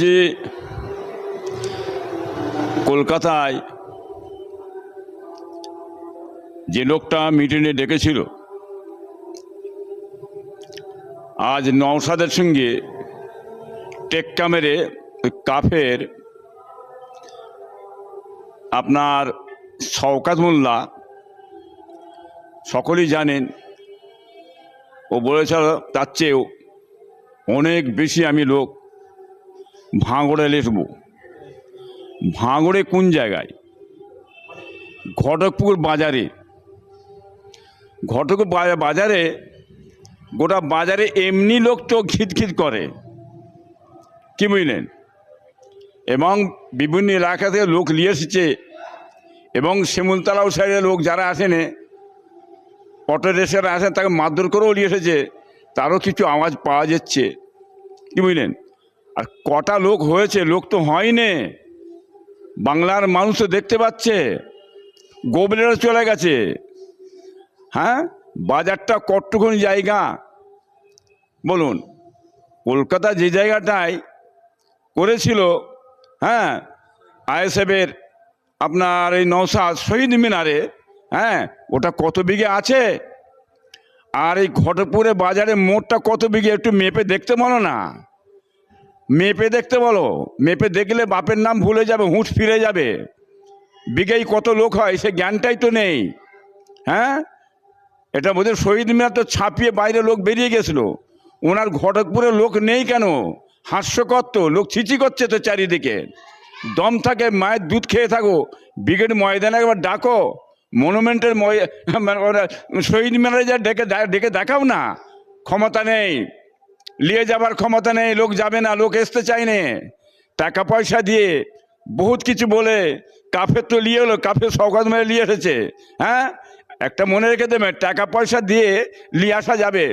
যে কলকাতায় যে লোকটা মিটিংয়ে ডেকেছিল, আজ নওশাদের সঙ্গে টেক্কা মেরে কাফের আপনার শওকত মোল্লা, সকলেই জানেন, ও বলেছিল তার চেয়েও অনেক বেশি আমি লোক ভাঙড়ে লিখব। ভাঙড়ে কোন জায়গায়? ঘটকপুর বাজারে। ঘটকপুর বাজারে গোটা বাজারে এমনি লোক তো খিটখিট করে, কি বুঝলেন? এবং বিভিন্ন এলাকা থেকে লোক নিয়ে এসেছে, এবং শিমুলতলাও সাইডের লোক যারা আসেনে, অটো রিক্সারা আসেন, তাকে মারধর করেও নিয়ে এসেছে, তারও কিছু আওয়াজ পাওয়া যাচ্ছে, কি বুঝলেন? আর কটা লোক হয়েছে? লোক তো হয়নি। বাংলার মানুষ তো দেখতে পাচ্ছে, গোবলেরা চলে গেছে। হ্যাঁ, বাজারটা কতটুকুন জায়গা বলুন? কলকাতা যে জায়গাটায় করেছিল, হ্যাঁ, আইএসএফের আপনার এই নওশাদ শহীদ মিনারে, হ্যাঁ, ওটা কত বিঘে আছে? আর এই ঘটকপুরে বাজারে মোটটা কত বিঘে? একটু মেপে দেখতে বলো না, মেপে দেখতে বলো। মেপে দেখলে বাপের নাম ভুলে যাবে, হুঁশ ফিরে যাবে। বিঘেই কত লোক হয় সে জ্ঞানটাই তো নেই। হ্যাঁ, এটা বোধহয় শহীদ মিনার তো ছাপিয়ে বাইরে লোক বেরিয়ে গেছিলো, ওনার ঘটকপুরে লোক নেই কেন? হাস্যকর তো, লোক ছিচি করছে তো চারিদিকে। দম থাকে মায়ের দুধ খেয়ে থাকো, ব্রিগেড ময়দানে একবার ডাকো, মনুমেন্টের শহীদ মিনারে যা ডেকে দেখাও না। ক্ষমতা নেই, নিয়ে যাবার ক্ষমতা নেই, লোক যাবে না, লোক আসতে চায় না। টাকা পয়সা দিয়ে বহুত কিছু বলে কাফের তো নিয়ে এলো, কাফের শওকত মেরে নিয়ে এসেছে। হ্যাঁ, একটা মনে রেখে দেবে, টাকা পয়সা দিয়ে নিয়ে আসা যাবে,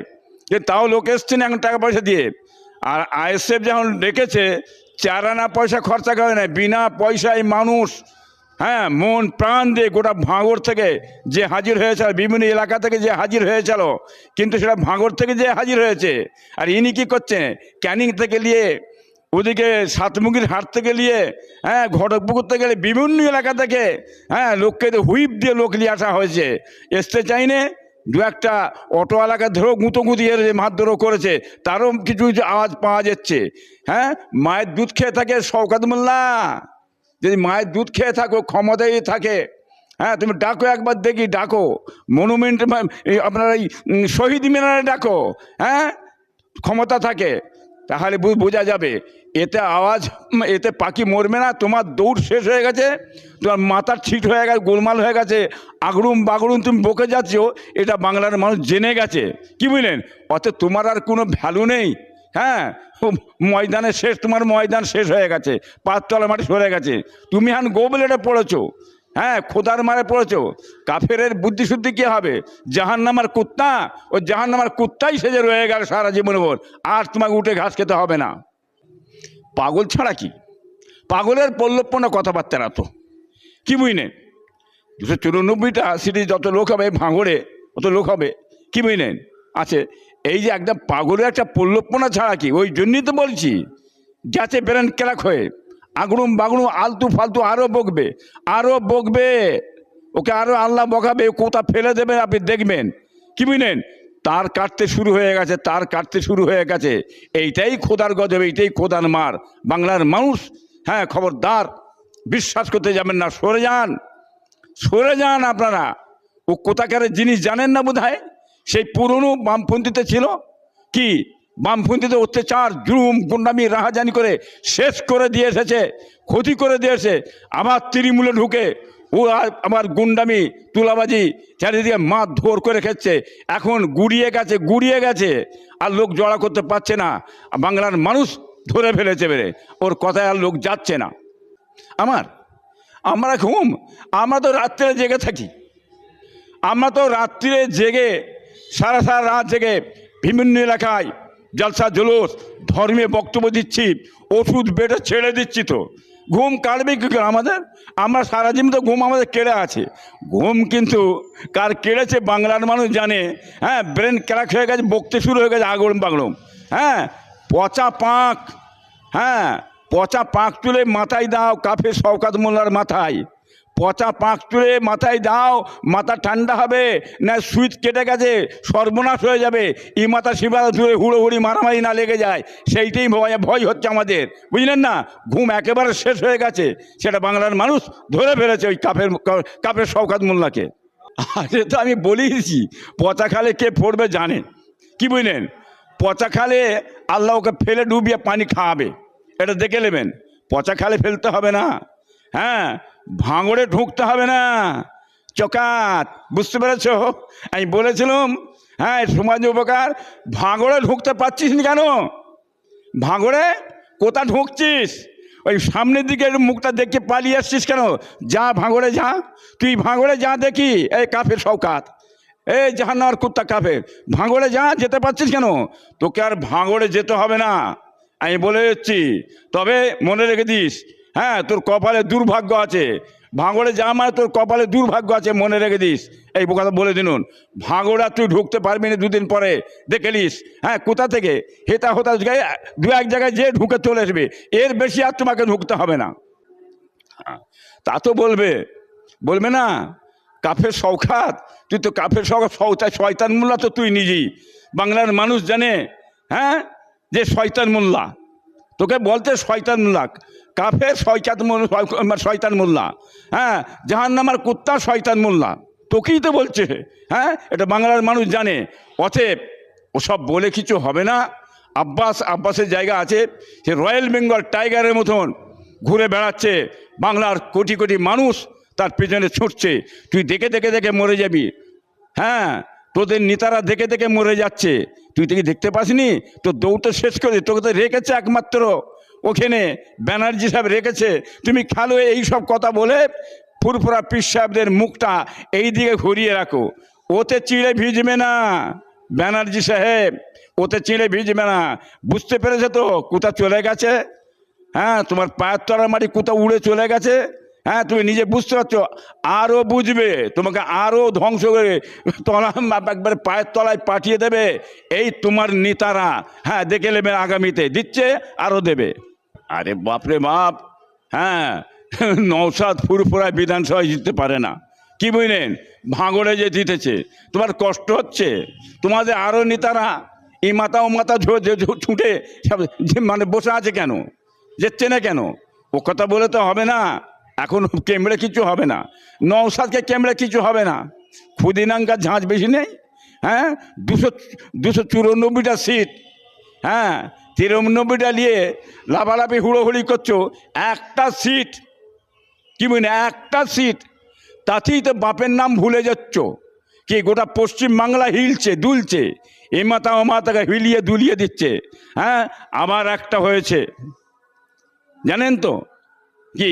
যে তাও লোক এসছে না এখন টাকা পয়সা দিয়ে। আর আইএসএফ যখন ডেকেছে, 4 আনা পয়সা খরচা করে না, বিনা পয়সায় মানুষ, হ্যাঁ, মন প্রাণ দিয়ে গোটা ভাঙড় থেকে যে হাজির হয়েছিল, বিভিন্ন এলাকা থেকে যে হাজির হয়েছিল, কিন্তু সেটা ভাঙড় থেকে যে হাজির হয়েছে। আর ইনি কী করছেন? ক্যানিং থেকে নিয়ে, ওদিকে সাতমুখীর হাট থেকে নিয়ে, হ্যাঁ, ঘটকপুকুর থেকে বিভিন্ন এলাকা থেকে, হ্যাঁ, লোককে হুইপ দিয়ে লোক নিয়ে আসা হয়েছে। আসতে চাইনে, দু একটা অটোওয়ালাকে ধরেও গুঁতোগুঁতি মারধরও করেছে, তারও কিছু কিছু আওয়াজ পাওয়া যাচ্ছে। হ্যাঁ, মায়ের দুধ খেয়ে থাকে শওকত মোল্লা, যদি মায়ের দুধ খেয়ে থাকো, ক্ষমতায় থাকে, হ্যাঁ, তুমি ডাকো একবার দেখি, ডাকো মনুমেন্ট, আপনার এই শহীদ মিনারে ডাকো, হ্যাঁ, ক্ষমতা থাকে, তাহলে বোঝা যাবে। এতে আওয়াজ, এতে পাখি মরবে না। তোমার দৌড় শেষ হয়ে গেছে, তোমার মাথার ছিট হয়ে গেছে, গোলমাল হয়ে গেছে, আগড়ুম বাগড়ুম তুমি বকে যাচ্ছ, এটা বাংলার মানুষ জেনে গেছে, কি বুঝলেন? অতএব তোমার আর কোনো ভ্যালু নেই। হ্যাঁ, ময়দানে শেষ, তোমার ময়দান শেষ হয়ে গেছে, পাঁচতলা মাটি সরে গেছে। তুমি এখন গোবলেটে পড়েছো, হ্যাঁ, খোদার মারে পড়েছো। কাফেরের বুদ্ধিশুদ্ধি কী হবে? জাহান্নামার কুত্তা, ও জাহান্নামার কুত্তাই সেজে রয়ে গেল সারা জীবন ভর, আর তোমাকে উঠে ঘাস খেতে হবে না। পাগল ছাড়া কি? পাগলের পল্লবপূর্ণ কথাবার্তা তো, কি বুঝলেন? 294টা সিটি যত লোক হবে ভাঙড়ে, অত লোক হবে, কি বুঝলেন? আছে এই যে একদম পাগলের একটা পল্লবপনা ছাড়া কি? ওই জন্যই তো বলছি, গেছে ব্রেন ক্র্যাক হয়ে, আগড়ুম বাগড়ুম আলতু ফালতু আরও বকবে, আরও বকবে, ওকে আরও আল্লাহ বকাবে, কোথা ফেলে দেবে আপনি দেখবেন, কি বুঝলেন? তার কাটতে শুরু হয়ে গেছে, তার কাটতে শুরু হয়ে গেছে। এইটাই খোদার গজব, এইটাই খোদার মার। বাংলার মানুষ, হ্যাঁ, খবরদার বিশ্বাস করতে যাবেন না, সরে যান, সরে যান আপনারা। ও কোথাকার জিনিস জানেন না বোধ হয়। সেই পুরনো বামপন্থীতে ছিল কি, বামপন্থীতে অত্যাচার, জুলুম, গুন্ডামি, রাহাজানি করে শেষ করে দিয়ে এসেছে, ক্ষতি করে দিয়েছে। আবার তৃণমূলে ঢুকে ও আবার গুন্ডামি, তুলাবাজি, চারিদিকে মারধর করে খেচ্ছে। এখন গুড়িয়ে গেছে, গুড়িয়ে গেছে, আর লোক জড়া করতে পারছে না। বাংলার মানুষ ধরে ফেলেছে বেড়ে, ওর কথায় আর লোক যাচ্ছে না। আমরা আমরা তো রাত্রে জেগে থাকি, আমরা তো রাত্রিরে জেগে সারা রাত জেগে বিভিন্ন এলাকায় জলসা জুলুস, ধর্মীয় বক্তব্য দিচ্ছি, ওষুধ বেডে ছেড়ে দিচ্ছি। তো ঘুম কাটবে কী করে আমাদের? আমরা সারা জীবন তো ঘুম আমাদের কেড়ে আছে। ঘুম কিন্তু কার কেড়েছে বাংলার মানুষ জানে। হ্যাঁ, ব্রেন ক্র্যাক হয়ে গেছে, বকতে শুরু হয়ে গেছে আগড়ম বাগড়ম। হ্যাঁ, পচা পাঁক, হ্যাঁ, পচা পাক তুলে মাথায় দাও কাফের শওকত মোল্লার মাথায়, পচা পাক তুলে মাথায় দাও, মাথা ঠান্ডা হবে, না সুইচ কেটে গেছে সর্বনাশ হয়ে যাবে, ই মাথা শিবা ধরে হুড়োহুড়ি মারামারি না লেগে যায়, সেইটাই ভয় হচ্ছে আমাদের, বুঝলেন না? ঘুম একেবারে শেষ হয়ে গেছে, সেটা বাংলার মানুষ ধরে ফেলেছে ওই কাফের শওকত মোল্লাকে। আরে তো আমি বলেইছি, পচা খালে কে পড়বে জানে, কি বুঝলেন? পচা খালে আল্লাহ ওকে ফেলে ডুবিয়ে পানি খাওয়াবে, এটা দেখে নেবেন। পচা খালে ফেলতে হবে না, হ্যাঁ, ভাঙড়ে ঢুকতে হবে না, চকাত, বুঝতে পেরেছ? আমি বলেছিলাম, হ্যাঁ, সমাজ উপকার, ভাঙড়ে ঢুকতে পারছিস না কেন? ভাঙড়ে কোথা ঢুকছিস? ওই সামনের দিকে মুখটা দেখে পালিয়ে আসছিস কেন? যা ভাঙড়ে যা, তুই ভাঙড়ে যা দেখি, এই কাফের শওকত, এই জাহান্নামের কুত্তা কাফের, ভাঙড়ে যা, যেতে পারছিস কেন? তোকে আর ভাঙড়ে যেতে হবে না, আমি বলে দিচ্ছি। তবে মনে রেখে দিস, হ্যাঁ, তোর কপালে দুর্ভাগ্য আছে, ভাঙড়ে যা মানে তোর কপালে দুর্ভাগ্য আছে, মনে রেখে দিস। এই কথা বলে দিনুন, ভাঙড়ে তুই ঢুকতে পারবি না দুদিন পরে, দেখে নিস। হ্যাঁ, কোথা থেকে হেতা হোতা দু এক জায়গায় যে ঢুকে চলে আসবে, এর বেশি আর তোমাকে ঢুকতে হবে না। তা তো বলবে না কাফের শওকত, তুই তো কাফের শয়তান মোল্লা তো তুই নিজেই, বাংলার মানুষ জানে, হ্যাঁ, যে শয়তান মোল্লা, তোকে বলতে শয়তান মোল্লা, কাফের শয়তান মোল্লা, হ্যাঁ, জাহান্নামের কুত্তা শয়তান মোল্লা, তোকেই তো বলছে, হ্যাঁ, এটা বাংলার মানুষ জানে। অতএব ওসব বলে কিছু হবে না। আব্বাসের জায়গা আছে, সে রয়্যাল বেঙ্গল টাইগারের মতন ঘুরে বেড়াচ্ছে, বাংলার কোটি কোটি মানুষ তার পেছনে ছুটছে, তুই দেখে দেখে দেখে মরে যাবি। হ্যাঁ, তোদের নেতারা দেখে দেখে মরে যাচ্ছে, তুই দেখতে পাসনি? তো দৌড়তে শেষ করে তোকে তো রেখেছে একমাত্র ওখানে ব্যানার্জি সাহেব রেখেছে, তুমি খেলো এই সব কথা বলে ফুরফুরা পীর সাহেবদের মুখটা এই দিকে ঘুরিয়ে রাখো, ওতে চিড়ে ভিজবে না ব্যানার্জি সাহেব, ওতে চিড়ে ভিজবে না, বুঝতে পেরেছে তো কোথা চলে গেছে? হ্যাঁ, তোমার পায়ের তলার মাটি কোথাও উড়ে চলে গেছে, হ্যাঁ, তুমি নিজে বুঝতে পারছো, আরও বুঝবে, তোমাকে আরও ধ্বংস করে একবারে পায়ের তলায় পাঠিয়ে দেবে এই তোমার নেতারা। হ্যাঁ, দেখে নেবে, আগামীতে দিচ্ছে, আরও দেবে। আরে বাপরে বাপ, হ্যাঁ, নওশাদ ফুরফুরায় বিধানসভায় জিততে পারে না, কি বুঝলেন? ভাঙড়ে যে জিতেছে, তোমার কষ্ট হচ্ছে, তোমাদের আরও নেতারা এই মাথা ও মাথা ছুটে মানে বসে আছে কেন, যেচ্ছে না কেন? ও কথা বলে তো হবে না, এখন কেমড়ে কিছু হবে না, নওশাদকে কেমড়ে কিছু হবে না, ক্ষুদিনাঙ্কার ঝাঁঝ বেশি নেই, হ্যাঁ, 294টা সিট, হ্যাঁ, 93টা নিয়ে লাফালাফি হুড়োহুড়ি করছো, একটা সিট, কি বুঝলেন, একটা সিট, তাতেই তো বাপের নাম ভুলে যাচ্ছ, কি গোটা পশ্চিম বাংলা হিলছে দুলছে, এ মাথা ও মাথাকে হিলিয়ে দুলিয়ে দিচ্ছে। হ্যাঁ, আবার একটা হয়েছে জানেন তো কি,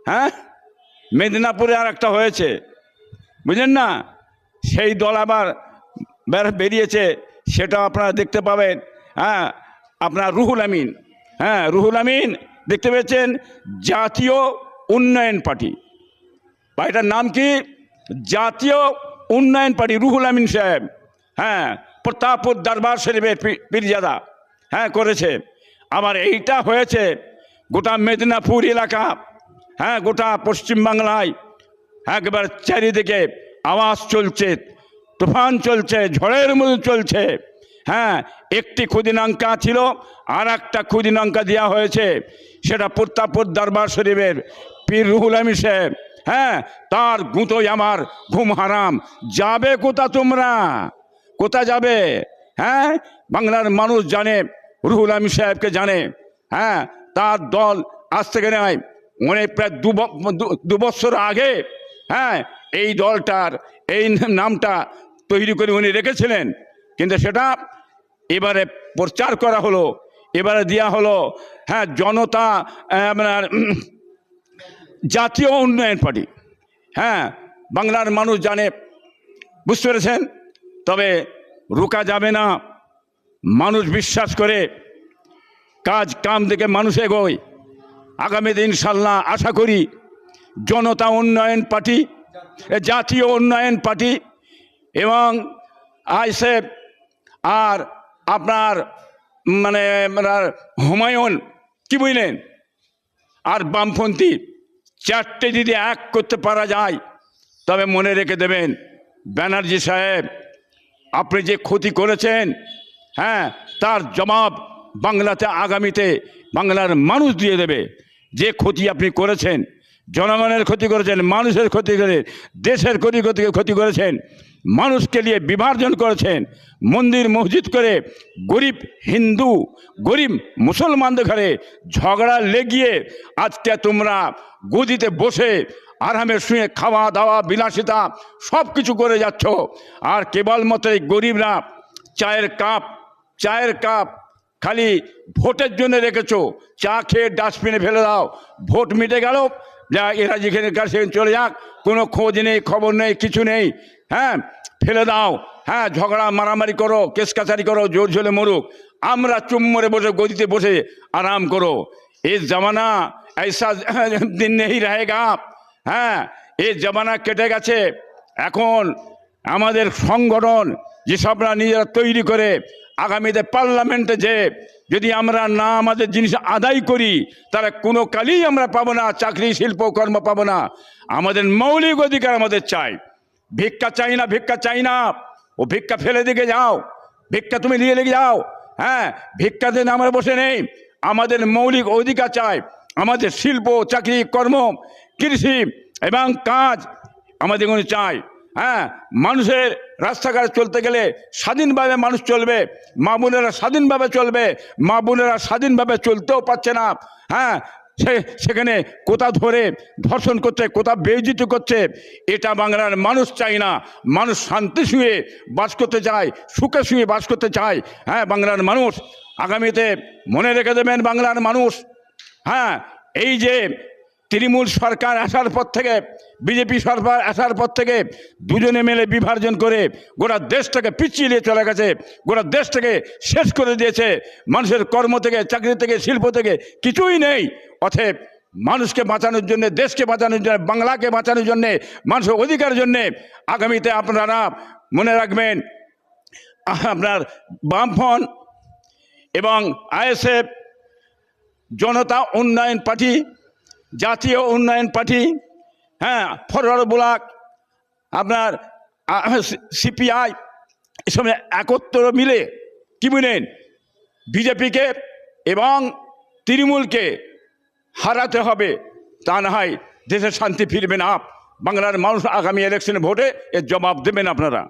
হ্যাঁ, মেদিনীপুরে আর একটা হয়েছে, বুঝলেন না? সেই দল আবার বেরিয়েছে, সেটাও আপনারা দেখতে পাবেন। হ্যাঁ, আপনার রুহুল আমিন, হ্যাঁ, রুহুল আমিন দেখতে পেয়েছেন, জাতীয় উন্নয়ন পার্টি, বা এটার নাম কি, জাতীয় উন্নয়ন পার্টি, রুহুল আমিন সাহেব, হ্যাঁ, প্রতাপপুর দরবার শরীফের পীরজাদা, হ্যাঁ, করেছে। আবার এইটা হয়েছে গোটা মেদিনীপুর এলাকা, হ্যাঁ, গোটা পশ্চিমবাংলায় একবার চারিদিকে আওয়াজ চলছে, তুফান চলছে, ঝড়ের মতো চলছে। হ্যাঁ, একটি ক্ষুদিনাঙ্কা ছিল, আর একটা ক্ষুদিনাঙ্কা দেওয়া হয়েছে, সেটা প্রতাপপুর দরবার শরীফের পীর রুহুল আমিন সাহেব, হ্যাঁ, তার গুঁতোয় আমার ঘুম হারাম। যাবে কোথা তোমরা, কোথা যাবে? হ্যাঁ, বাংলার মানুষ জানে, রুহুল আমিন সাহেবকে জানে, হ্যাঁ, তার দল আজ থেকে নয়, অনেক প্রায় 2 বছর আগে, হ্যাঁ, এই দলটার এই নামটা তৈরি করে উনি রেখেছিলেন, কিন্তু সেটা এবারে প্রচার করা হলো, এবারে দেওয়া হলো, হ্যাঁ, জনতা আপনার জাতীয় উন্নয়ন পার্টি। হ্যাঁ, বাংলার মানুষ জানে, বুঝতে পেরেছেন? তবে রোকা যাবে না, মানুষ বিশ্বাস করে, কাজ কাম দেখে মানুষ এগোয়। আগামী দিন ইনশাল্লাহ আশা করি জনতা উন্নয়ন পার্টি, জাতীয় উন্নয়ন পার্টি এবং আইএসএফ আর আপনার মানে হুমায়ুন কি বুঝলেন? আর বামপন্থী, চারটে যদি এক করতে পারা যায় তবে মনে রেখে দেবেন ব্যানার্জি সাহেব, আপনি যে ক্ষতি করেছেন, হ্যাঁ, তার জবাব বাংলাতে আগামীতে বাংলার মানুষ দিয়ে দেবে। যে ক্ষতি আপনি করেছেন, জনগণের ক্ষতি করেছেন, মানুষের ক্ষতি করে, দেশের ক্ষতি করেছেন, মানুষকে নিয়ে বিভাজন করেছেন, মন্দির মসজিদ করে গরিব হিন্দু গরিব মুসলমানদের ঘরে ঝগড়া লেগিয়ে আজকে তোমরা গদিতে বসে আরামে শুয়ে খাওয়া দাওয়া বিলাসিতা সব কিছু করে যাচ্ছ। আর কেবলমাত্র এই গরিবরা চায়ের কাপ খালি ভোটের জন্য রেখেছো, চা খেয়ে ডাস্টবিনে ফেলে দাও, ভোট মিটে গেল, যা এরা যেখানে সেখানে চলে যাক, কোনো খোঁজ নেই, খবর নেই, কিছু নেই, হ্যাঁ, ফেলে দাও, হ্যাঁ, ঝগড়া মারামারি করো, কেস কাছারি করো, জোর ঝোলে মরুক, আমরা চুম্বরে বসে গদিতে বসে আরাম করো। এই জমানা ऐसा দিন নেই रहेगा। হ্যাঁ, এই জমানা কেটে গেছে। এখন আমাদের সংগঠন যেসবরা নিজেরা তৈরি করে আগামীতে পার্লামেন্টে যে যদি আমরা না আমাদের জিনিস আদায় করি, তারা কোনো কালেই আমরা পাবো না, চাকরি শিল্প কর্ম পাবো না। আমাদের মৌলিক অধিকার আমাদের চাই। ভিক্ষা চাই না, ও ভিক্ষা ফেলে দিকে যাও, ভিক্ষা তুমি নিয়ে লেগে যাও, হ্যাঁ, ভিক্ষা দিন আমরা বসে নেই। আমাদের মৌলিক অধিকার চাই, আমাদের শিল্প চাকরি কর্ম কৃষি এবং কাজ আমাদের কোনো চাই। হ্যাঁ, মানুষের রাস্তাঘাটে চলতে গেলে স্বাধীনভাবে মানুষ চলবে, মা বোনেরা স্বাধীনভাবে চলবে। মা বোনেরা স্বাধীনভাবে চলতেও পারছে না, হ্যাঁ, সেখানে কোথা ধরে ধর্ষণ করছে, কোথা বেইজ্জত করছে। এটা বাংলার মানুষ চাই না। মানুষ শান্তি শুয়ে বাস করতে চায়, সুখে শুয়ে বাস করতে চায়। হ্যাঁ, বাংলার মানুষ আগামীতে মনে রেখে দেবেন বাংলার মানুষ। হ্যাঁ, এই যে তৃণমূল সরকার আসার পর থেকে, বিজেপি সরকার আসার পর থেকে দুজনে মিলে বিভাজন করে গোটা দেশটাকে পিছিয়ে নিয়ে চলে গেছে, গোটা দেশটাকে শেষ করে দিয়েছে। মানুষের কর্ম থেকে, চাকরি থেকে, শিল্প থেকে কিছুই নেই। অতএব মানুষকে বাঁচানোর জন্যে, দেশকে বাঁচানোর জন্য, বাংলাকে বাঁচানোর জন্যে, মানুষের অধিকারের জন্যে আগামীতে আপনারা মনে রাখবেন, আপনার বামফ্রন্ট এবং আইএসএফ, জনতা উন্নয়ন পার্টি, জাতীয় উন্নয়ন পার্টি, হ্যাঁ, ফরওয়ার্ড ব্লক, আপনার সিপিআই, এসব একত্র মিলে কি বলেন বিজেপিকে এবং তৃণমূলকে হারাতে হবে। তা না হয় দেশের শান্তি ফিরবে না। বাংলার মানুষ আগামী ইলেকশনে ভোটে এর জবাব দেবেন আপনারা।